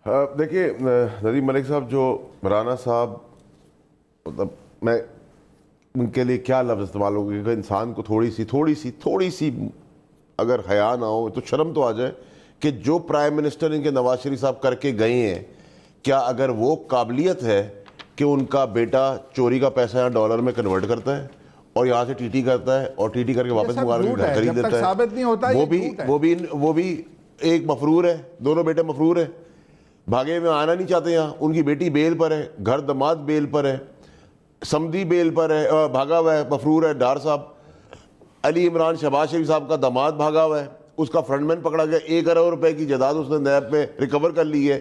देखिए नदीम मलिक साहब, जो राना साहब, मतलब मैं उनके लिए क्या लफ्ज़ इस्तेमाल होगी कि इंसान को थोड़ी सी अगर हया ना हो तो शर्म तो आ जाए कि जो प्राइम मिनिस्टर इनके नवाज शरीफ साहब करके गए हैं, क्या अगर वो काबिलियत है कि उनका बेटा चोरी का पैसा यहाँ डॉलर में कन्वर्ट करता है और यहाँ से टीटी करता है और टीटी करके वापस मंगा के घर खरीद लेता है। साबित नहीं होता, वो भी एक मफरूर है, दोनों बेटे मफरूर है, भागे में आना नहीं चाहते यहाँ। उनकी बेटी बेल पर है, घर दमाद बेल पर है, समदी बेल पर है, भागा हुआ है, मफरूर है डार साहब। अली इमरान शहबाज शरीफ साहब का दामाद भागा हुआ है, उसका फ्रंटमैन पकड़ा गया, 1 अरब रुपए की जायदाद उसने नैब में रिकवर कर ली है।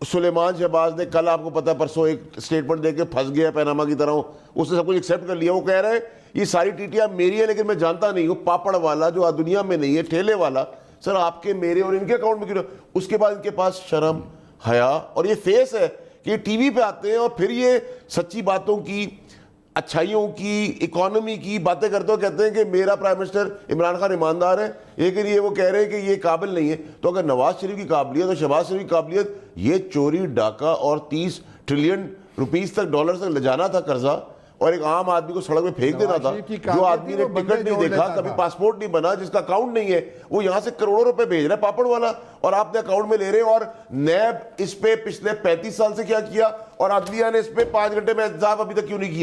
सुलेमान शहबाज ने कल, आपको पता है, परसों एक स्टेटमेंट देके फंस गया पैनामा की तरह, उसने सब कुछ एक्सेप्ट कर लिया। वो कह रहे हैं ये सारी टीटियां मेरी है, लेकिन मैं जानता नहीं हूँ। पापड़ वाला जो दुनिया में नहीं है, ठेले वाला, सर आपके मेरे और इनके अकाउंट में क्यों? उसके बाद इनके पास शर्म, हया और ये फेस है कि ये टीवी पे आते हैं और फिर ये सच्ची बातों की, अच्छाइयों की, इकोनॉमी की बातें करते हो, कहते हैं कि मेरा प्राइम मिनिस्टर इमरान खान ईमानदार है, लेकिन ये वो कह रहे हैं कि ये काबिल नहीं है। तो अगर नवाज शरीफ की काबिलियत और शहबाज शरीफ की काबिलियत ये चोरी, डाका और 30 ट्रिलियन रुपीस तक, डॉलर तक ले जाना था कर्जा, और एक आम आदमी को सड़क पे फेंक देना था, जो आदमी ने टिकट नहीं देखा, कभी पासपोर्ट नहीं बना, जिसका अकाउंट नहीं है, वो यहां से करोड़ों रुपए भेज रहा है पापड़ वाला, और आपने अकाउंट में ले रहे हैं। और नैब इस पे पिछले 35 साल से क्या किया और अदलिया ने इस पे 5 घंटे में इंतजाम अभी तक क्यों नहीं किया?